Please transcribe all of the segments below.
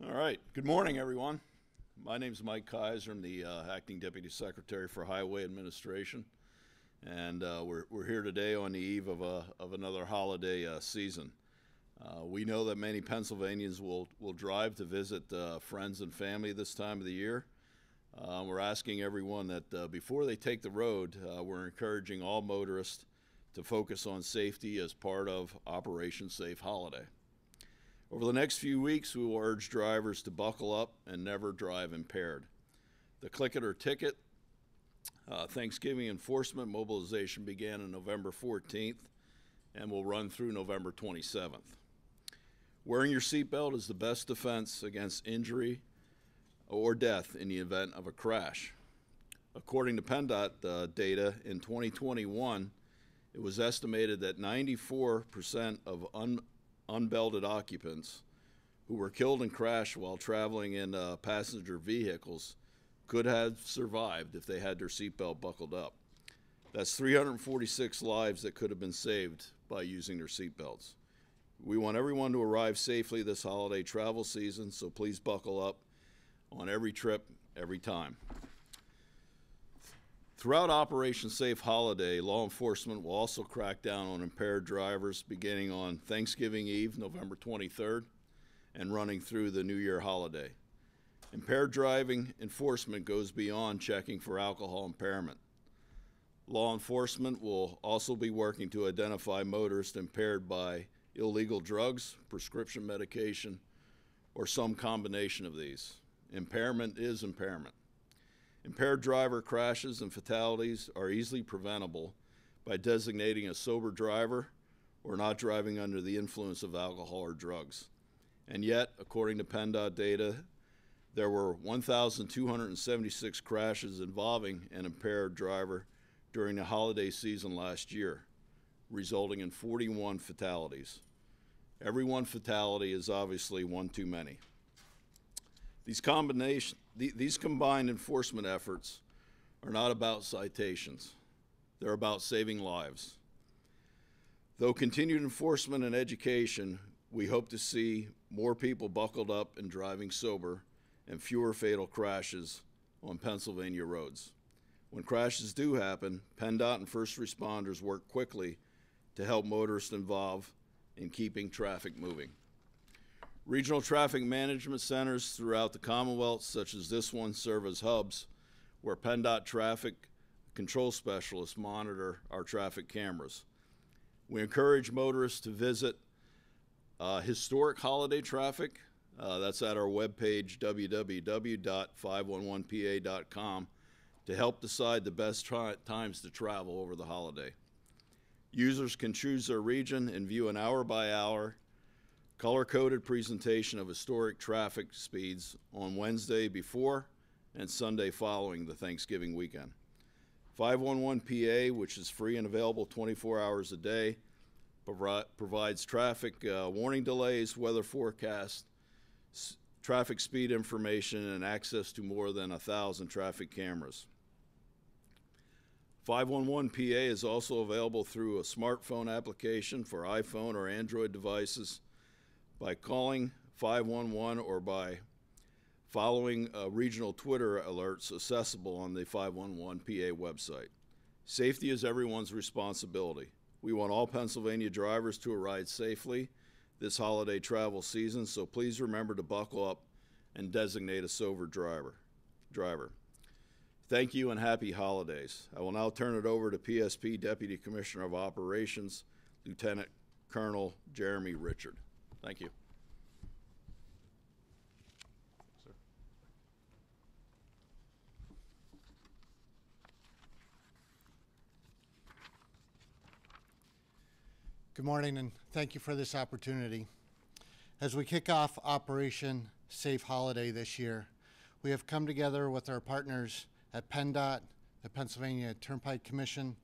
All right. Good morning, everyone. My name is Mike Kaiser. I'm the Acting Deputy Secretary for Highway Administration, and we're here today on the eve of another holiday season. We know that many Pennsylvanians will drive to visit friends and family this time of the year. We're asking everyone that before they take the road, we're encouraging all motorists to focus on safety as part of Operation Safe Holiday. Over the next few weeks, we will urge drivers to buckle up and never drive impaired. The Click It or Ticket Thanksgiving enforcement mobilization began on November 14th and will run through November 27th. Wearing your seatbelt is the best defense against injury or death in the event of a crash. According to PennDOT data, in 2021, it was estimated that 94% of unbelted occupants who were killed in crash while traveling in passenger vehicles could have survived if they had their seatbelt buckled up. That's 346 lives that could have been saved by using their seatbelts. We want everyone to arrive safely this holiday travel season, so please buckle up on every trip, every time. Throughout Operation Safe Holiday, law enforcement will also crack down on impaired drivers beginning on Thanksgiving Eve, November 23rd, and running through the New Year holiday. Impaired driving enforcement goes beyond checking for alcohol impairment. Law enforcement will also be working to identify motorists impaired by illegal drugs, prescription medication, or some combination of these. Impairment is impairment. Impaired driver crashes and fatalities are easily preventable by designating a sober driver or not driving under the influence of alcohol or drugs. And yet, according to PennDOT data, there were 1,276 crashes involving an impaired driver during the holiday season last year, resulting in 41 fatalities. Every one fatality is obviously one too many. These combined enforcement efforts are not about citations. They're about saving lives. Though continued enforcement and education, we hope to see more people buckled up and driving sober and fewer fatal crashes on Pennsylvania roads. When crashes do happen, PennDOT and first responders work quickly to help motorists involved in keeping traffic moving. Regional traffic management centers throughout the Commonwealth, such as this one, serve as hubs where PennDOT traffic control specialists monitor our traffic cameras. We encourage motorists to visit historic holiday traffic. That's at our webpage, www.511pa.com, to help decide the best times to travel over the holiday. Users can choose their region and view an hour-by-hour color-coded presentation of historic traffic speeds on Wednesday before and Sunday following the Thanksgiving weekend. 511PA, which is free and available 24 hours a day, provides traffic warning delays, weather forecast, traffic speed information, and access to more than 1,000 traffic cameras. 511PA is also available through a smartphone application for iPhone or Android devices by calling 511 or by following regional Twitter alerts accessible on the 511PA website. Safety is everyone's responsibility. We want all Pennsylvania drivers to arrive safely this holiday travel season, so please remember to buckle up and designate a sober driver. Thank you and happy holidays. I will now turn it over to PSP Deputy Commissioner of Operations, Lieutenant Colonel Jeremy Richard. Thank you. Sir. Good morning, and thank you for this opportunity. As we kick off Operation Safe Holiday this year, we have come together with our partners at PennDOT, the Pennsylvania Turnpike Commission,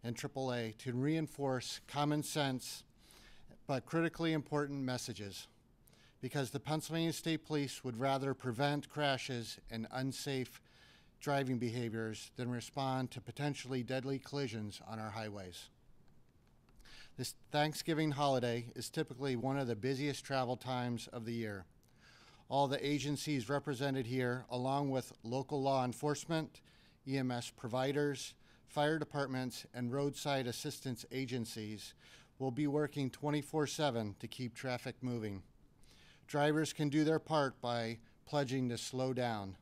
and AAA to reinforce common sense but critically important messages, because the Pennsylvania State Police would rather prevent crashes and unsafe driving behaviors than respond to potentially deadly collisions on our highways. This Thanksgiving holiday is typically one of the busiest travel times of the year. All the agencies represented here, along with local law enforcement, EMS providers, fire departments, and roadside assistance agencies, will be working 24/7 to keep traffic moving. Drivers can do their part by pledging to slow down,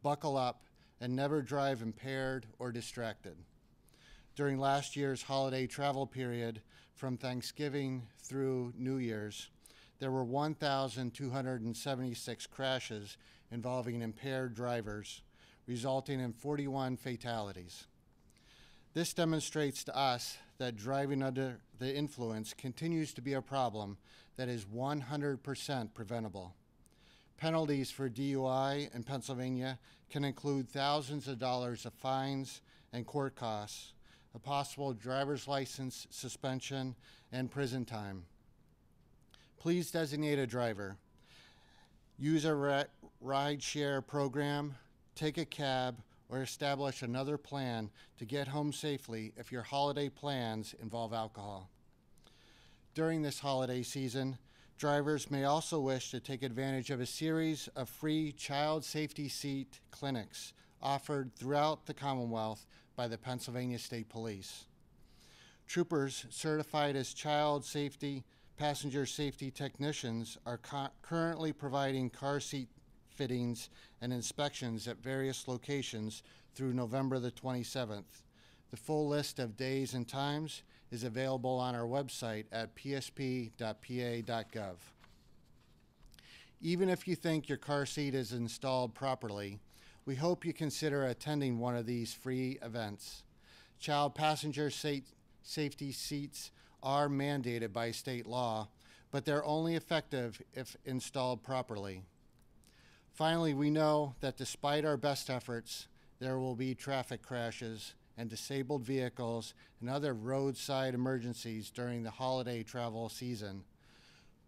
buckle up, and never drive impaired or distracted. During last year's holiday travel period, from Thanksgiving through New Year's, there were 1,276 crashes involving impaired drivers, resulting in 41 fatalities. This demonstrates to us that driving under the influence continues to be a problem that is 100% preventable. Penalties for DUI in Pennsylvania can include thousands of dollars of fines and court costs, a possible driver's license suspension, and prison time. Please designate a driver. Use a ride-share program, take a cab, or establish another plan to get home safely if your holiday plans involve alcohol. During this holiday season, drivers may also wish to take advantage of a series of free child safety seat clinics offered throughout the Commonwealth by the Pennsylvania State Police. Troopers certified as child safety, passenger safety technicians are currently providing car seat fittings and inspections at various locations through November the 27th. The full list of days and times is available on our website at psp.pa.gov. Even if you think your car seat is installed properly, we hope you consider attending one of these free events. Child passenger safety seats are mandated by state law, but they're only effective if installed properly. Finally, we know that despite our best efforts, there will be traffic crashes and disabled vehicles and other roadside emergencies during the holiday travel season.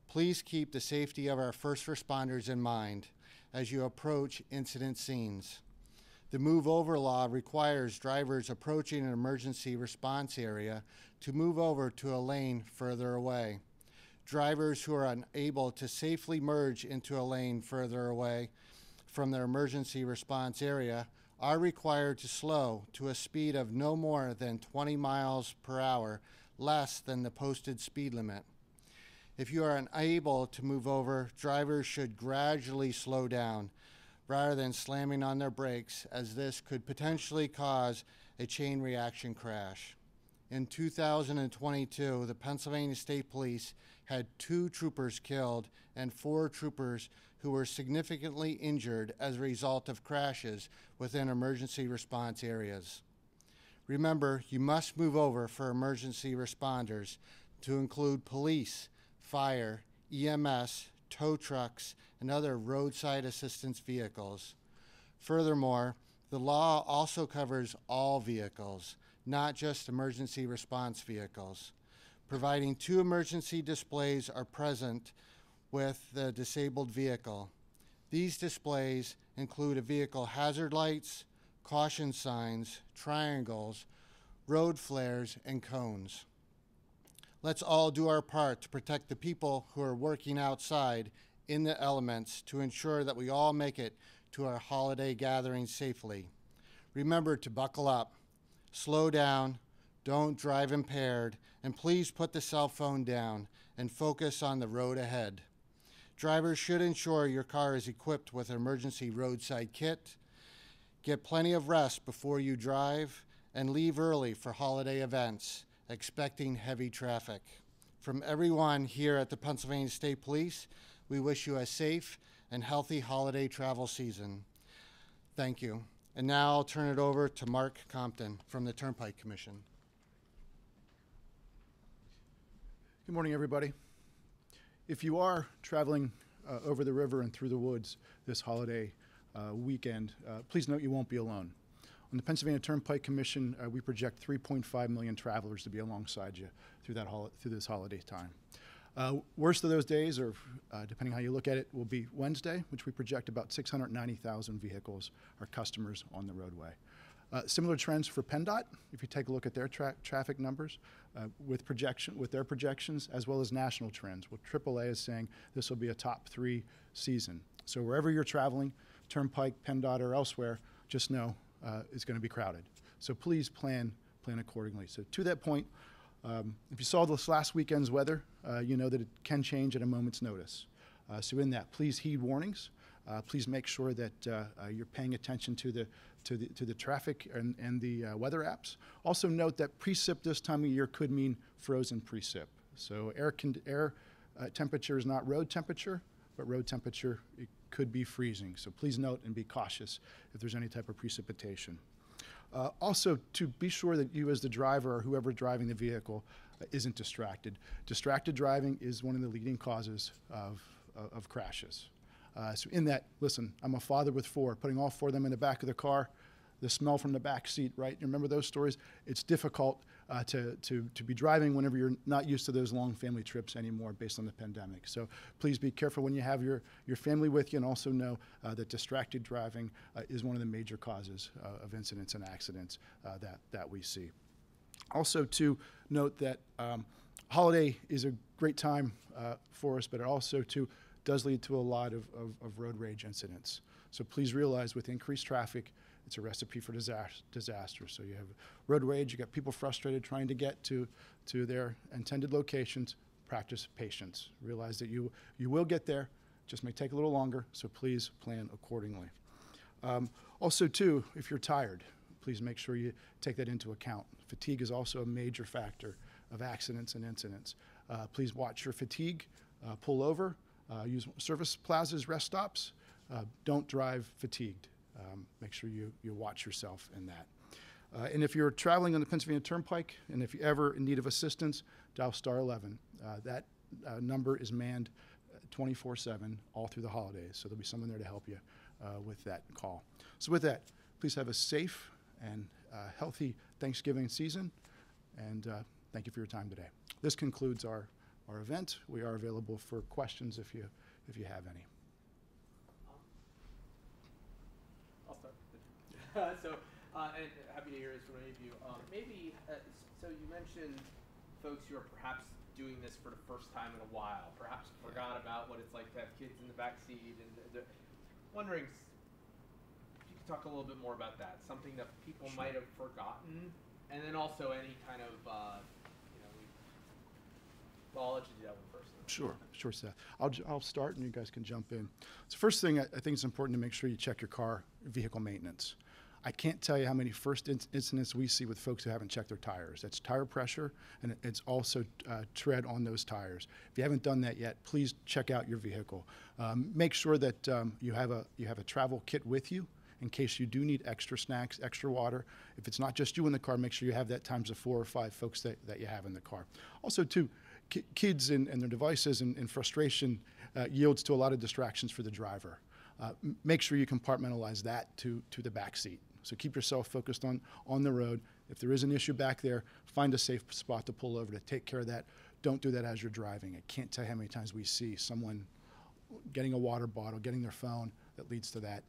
Please keep the safety of our first responders in mind as you approach incident scenes. The Move Over law requires drivers approaching an emergency response area to move over to a lane further away. Drivers who are unable to safely merge into a lane further away from their emergency response area are required to slow to a speed of no more than 20 miles per hour, less than the posted speed limit. If you are unable to move over, drivers should gradually slow down rather than slamming on their brakes, as this could potentially cause a chain reaction crash. In 2022, the Pennsylvania State Police had 2 troopers killed and 4 troopers who were significantly injured as a result of crashes within emergency response areas. Remember, you must move over for emergency responders to include police, fire, EMS, tow trucks, and other roadside assistance vehicles. Furthermore, the law also covers all vehicles, not just emergency response vehicles. Providing 2 emergency displays are present with the disabled vehicle. These displays include a vehicle hazard lights, caution signs, triangles, road flares, and cones. Let's all do our part to protect the people who are working outside in the elements to ensure that we all make it to our holiday gathering safely. Remember to buckle up, slow down, don't drive impaired, and please put the cell phone down and focus on the road ahead. Drivers should ensure your car is equipped with an emergency roadside kit. Get plenty of rest before you drive and leave early for holiday events, expecting heavy traffic. From everyone here at the Pennsylvania State Police, we wish you a safe and healthy holiday travel season. Thank you. And now I'll turn it over to Mark Compton from the Turnpike Commission. Good morning, everybody. If you are traveling over the river and through the woods this holiday weekend, please note you won't be alone. On the Pennsylvania Turnpike Commission, we project 3.5 million travelers to be alongside you through this holiday time. Worst of those days, or depending how you look at it, will be Wednesday, which we project about 690,000 vehicles are customers on the roadway. Similar trends for PennDOT, if you take a look at their traffic numbers, with their projections, as well as national trends. Well, AAA is saying this will be a top 3 season. So wherever you're traveling, Turnpike, PennDOT, or elsewhere, just know it's going to be crowded. So please plan accordingly. So to that point, if you saw this last weekend's weather, you know that it can change at a moment's notice. So in that, please heed warnings. Please make sure that you're paying attention to the traffic and the weather apps. Also note that precip this time of year could mean frozen precip. So air temperature is not road temperature, but road temperature, it could be freezing. So please note and be cautious if there's any type of precipitation. Also, to be sure that you as the driver or whoever driving the vehicle isn't distracted. Distracted driving is one of the leading causes of crashes. So in that, listen, I'm a father with 4, putting all 4 of them in the back of the car, the smell from the back seat, right? You remember those stories? It's difficult to be driving whenever you're not used to those long family trips anymore based on the pandemic. So please be careful when you have your family with you, and also know that distracted driving is one of the major causes of incidents and accidents that we see. Also to note that holiday is a great time for us, but it also does lead to a lot of road rage incidents. So please realize with increased traffic, it's a recipe for disaster. So you have road rage, you got people frustrated trying to get to their intended locations. Practice patience. Realize that you will get there, just may take a little longer, so please plan accordingly. Also too, if you're tired, please make sure you take that into account. Fatigue is also a major factor of accidents and incidents. Please watch your fatigue, pull over, use service plazas, rest stops. Don't drive fatigued. Make sure you watch yourself in that. And if you're traveling on the Pennsylvania Turnpike, and if you're ever in need of assistance, dial star 11. That number is manned 24/7 all through the holidays, so there'll be someone there to help you with that call. So with that, please have a safe and healthy Thanksgiving season, and thank you for your time today. This concludes our event. We are available for questions if you have any. I'll start. And happy to hear this from any of you. So you mentioned folks who are perhaps doing this for the first time in a while, perhaps forgot about what it's like to have kids in the back seat, and they're wondering if you could talk a little bit more about that, something that people might have forgotten, and then also any kind of, I'll let you do that one first. Sure, Seth. I'll start and you guys can jump in. So first thing, I think it's important to make sure you check your car vehicle maintenance. I can't tell you how many first incidents we see with folks who haven't checked their tires. That's tire pressure, and it's also tread on those tires. If you haven't done that yet, please check out your vehicle. Make sure that you have a travel kit with you in case you do need extra snacks, extra water. If it's not just you in the car, make sure you have that times of 4 or 5 folks that you have in the car. Also, too, kids and their devices and frustration yields to a lot of distractions for the driver. Make sure you compartmentalize that to the back seat. So keep yourself focused on the road. If there is an issue back there, find a safe spot to pull over to take care of that. Don't do that as you're driving. I can't tell you how many times we see someone getting a water bottle, getting their phone, that leads to that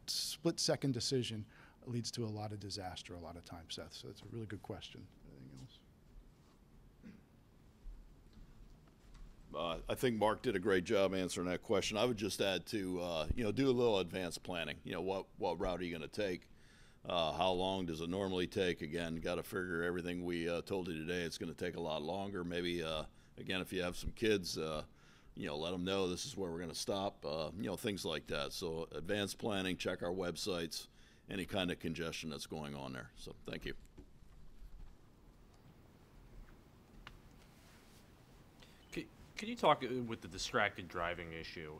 split-second decision leads to a lot of disaster a lot of times, Seth. So that's a really good question. Anything else? I think Mark did a great job answering that question. I would just add to, do a little advanced planning. What route are you going to take? How long does it normally take? Again, got to figure everything we told you today. It's going to take a lot longer. Maybe, again, if you have some kids, let them know this is where we're going to stop, things like that. So advanced planning, check our websites, any kind of congestion that's going on there. So thank you. Could you talk with the distracted driving issue?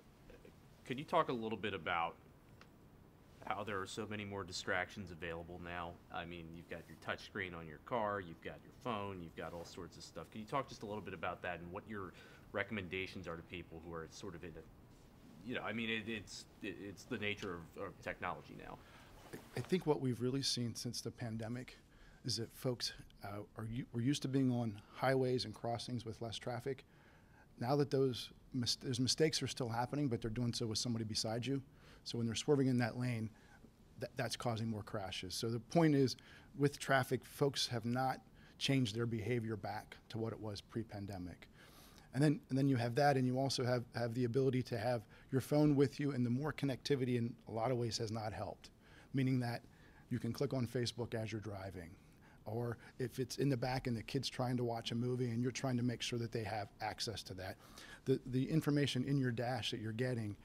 Could you talk a little bit about how there are so many more distractions available now? I mean, you've got your touch screen on your car, you've got your phone, you've got all sorts of stuff. Can you talk just a little bit about that and what your recommendations are to people who are sort of in it's the nature of technology now? I think what we've really seen since the pandemic is that folks were used to being on highways and crossings with less traffic. Now that those mistakes are still happening, but they're doing so with somebody beside you. So when they're swerving in that lane, that's causing more crashes. So the point is, with traffic, folks have not changed their behavior back to what it was pre-pandemic. And then you have that, and you also have the ability to have your phone with you, and the more connectivity in a lot of ways has not helped, meaning that you can click on Facebook as you're driving, or if it's in the back and the kid's trying to watch a movie and you're trying to make sure that they have access to that. The information in your dash that you're getting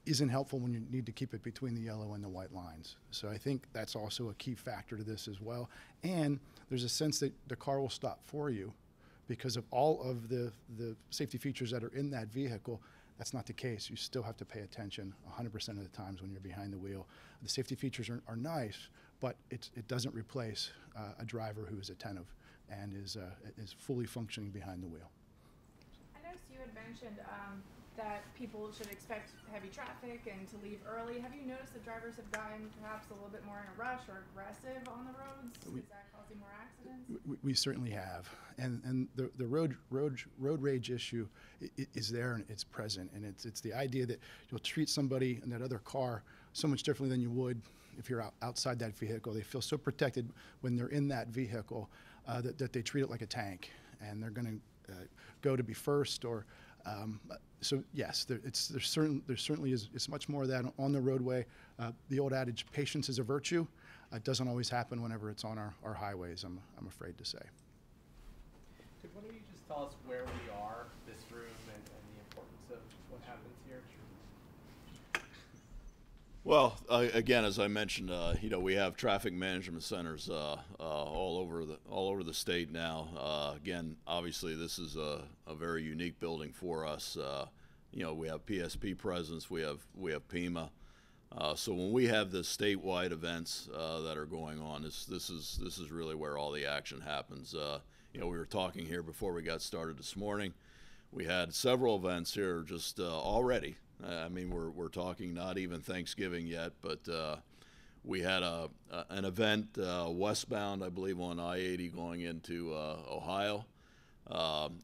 isn't helpful when you need to keep it between the yellow and the white lines. So I think that's also a key factor to this as well. And there's a sense that the car will stop for you because of all of the safety features that are in that vehicle. That's not the case. You still have to pay attention 100% of the times when you're behind the wheel. The safety features are nice, but it doesn't replace a driver who is attentive and is fully functioning behind the wheel. I noticed you had mentioned that people should expect heavy traffic and to leave early. Have you noticed that drivers have gotten perhaps a little bit more in a rush or aggressive on the roads? Is that causing more accidents? We certainly have, and the road rage issue is there and it's present, and it's the idea that you'll treat somebody in that other car so much differently than you would if you're outside that vehicle. They feel so protected when they're in that vehicle that they treat it like a tank, and they're going to go to be first or. So yes, there certainly is. It's much more of that on the roadway. The old adage, patience is a virtue. It doesn't always happen whenever it's on our highways, I'm afraid to say. Could one of you just tell us where we are, this room, and the importance of what happens here? Well, again, as I mentioned, we have traffic management centers all over the state now. Again, obviously, this is a very unique building for us. We have PSP presence, we have PEMA. So when we have the statewide events that are going on, this is really where all the action happens. We were talking here before we got started this morning. We had several events here just already. I mean, we're talking not even Thanksgiving yet, but we had an event westbound, I believe, on I-80 going into Ohio.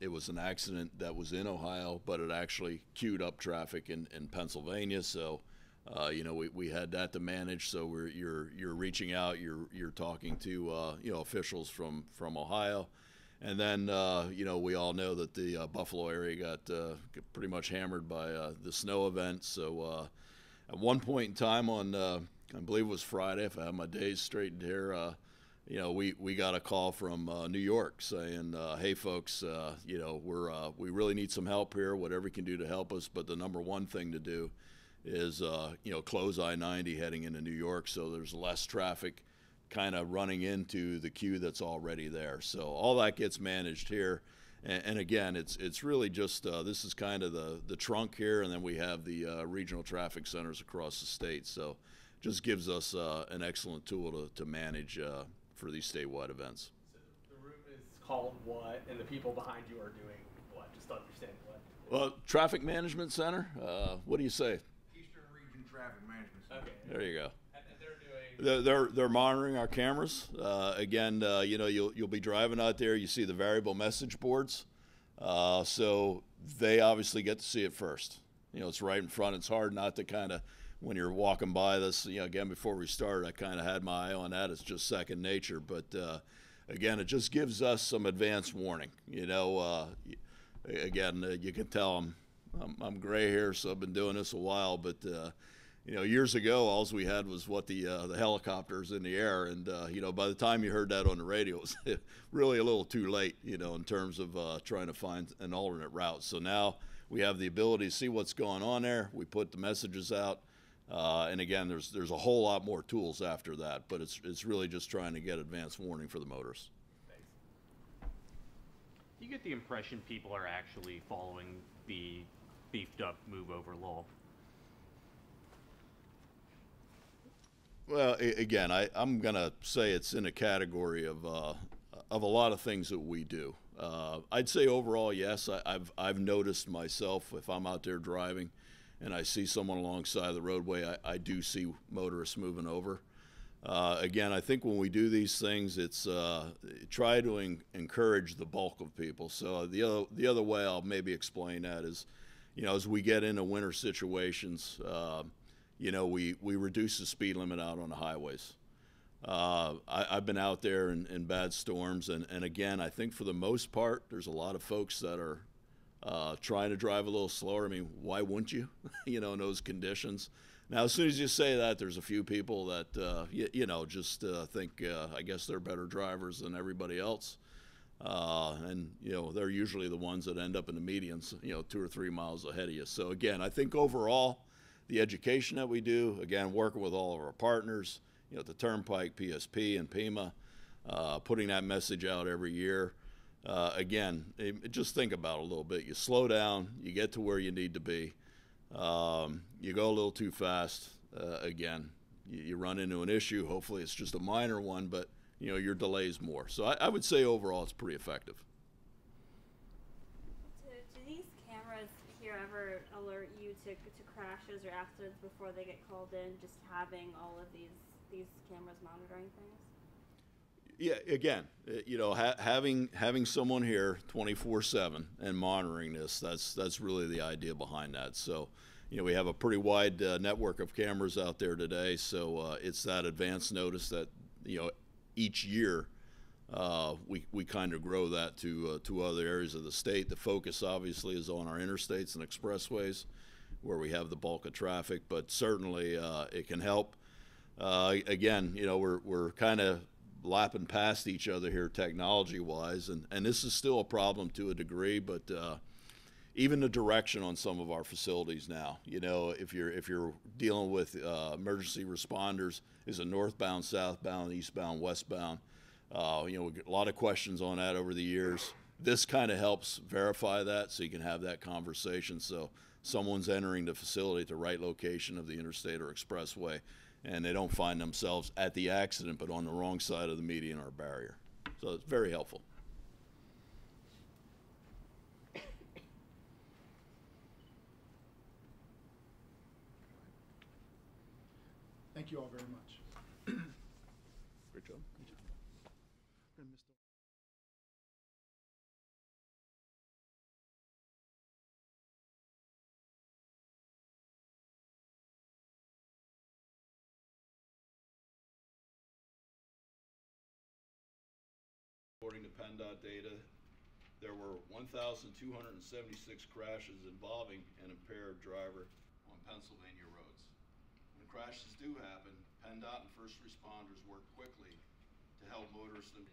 It was an accident that was in Ohio, but it actually queued up traffic in Pennsylvania. So, we had that to manage. So you're reaching out, you're talking to officials from Ohio. And then, we all know that the Buffalo area got pretty much hammered by the snow event. So at one point in time on, I believe it was Friday, if I have my days straightened here, we got a call from New York saying, hey, folks, we really need some help here, whatever you can do to help us. But the number one thing to do is, close I-90 heading into New York so there's less traffic kind of running into the queue that's already there. So all that gets managed here. And again, it's really just, this is kind of the trunk here, and then we have the regional traffic centers across the state. So just gives us an excellent tool to manage for these statewide events. So the room is called what, and the people behind you are doing what? Just to understand what. Well, Traffic Management Center, what do you say? Eastern Region Traffic Management Center. Okay. There you go. And they're doing. They're monitoring our cameras. Again, you'll be driving out there. You see the variable message boards, so they obviously get to see it first. It's right in front. It's hard not to kind of, when you're walking by this. Again, before we started, I kind of had my eye on that. It's just second nature. But again, it just gives us some advance warning. Again, you can tell I'm gray here, so I've been doing this a while, but. Years ago, all we had was the helicopters in the air, and by the time you heard that on the radio, it was really a little too late, in terms of trying to find an alternate route. So now we have the ability to see what's going on there. We put the messages out, and again, there's a whole lot more tools after that, but it's really just trying to get advance warning for the motorists. Thanks. Do you get the impression people are actually following the beefed up move over law? Well, again, I'm going to say it's in a category of a lot of things that we do. I'd say overall, yes. I've noticed myself, if I'm out there driving and I see someone alongside the roadway, I do see motorists moving over. Again, I think when we do these things, it's try to encourage the bulk of people. So the other way I'll maybe explain that is, as we get into winter situations, we reduce the speed limit out on the highways. I've been out there in bad storms, and again, I think for the most part, there's a lot of folks that are trying to drive a little slower. I mean, why wouldn't you? You know, in those conditions. Now, as soon as you say that, there's a few people that just think I guess they're better drivers than everybody else, and you know they're usually the ones that end up in the medians, 2 or 3 miles ahead of you. So again, I think overall, the education that we do, again, working with all of our partners, the Turnpike, PSP, and PEMA, putting that message out every year. Again, just think about it a little bit. You slow down, you get to where you need to be. You go a little too fast. Again, you run into an issue. Hopefully it's just a minor one, but your delays more. So I would say overall it's pretty effective. Do these cameras here ever alert you to crashes or accidents before they get called in, just having all of these cameras monitoring things? Yeah, again, having someone here 24/7 and monitoring this, that's really the idea behind that. So, we have a pretty wide network of cameras out there today. So it's that advance notice that each year we kind of grow that to other areas of the state. The focus obviously is on our interstates and expressways, where we have the bulk of traffic. But certainly it can help. Again, we're kind of lapping past each other here technology-wise, and this is still a problem to a degree, but even the direction on some of our facilities now, if you're dealing with emergency responders, is it northbound, southbound, eastbound, westbound? We get a lot of questions on that over the years. This kind of helps verify that, so you can have that conversation. So someone's entering the facility at the right location of the interstate or expressway, and they don't find themselves at the accident but on the wrong side of the median or barrier. So it's very helpful. Thank you all very much. Great job. According to PennDOT data, there were 1,276 crashes involving an impaired driver on Pennsylvania roads. When crashes do happen, PennDOT and first responders work quickly to help motorists and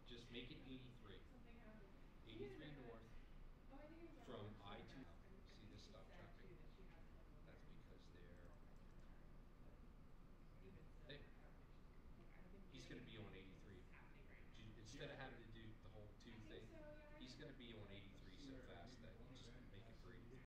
Just make it 80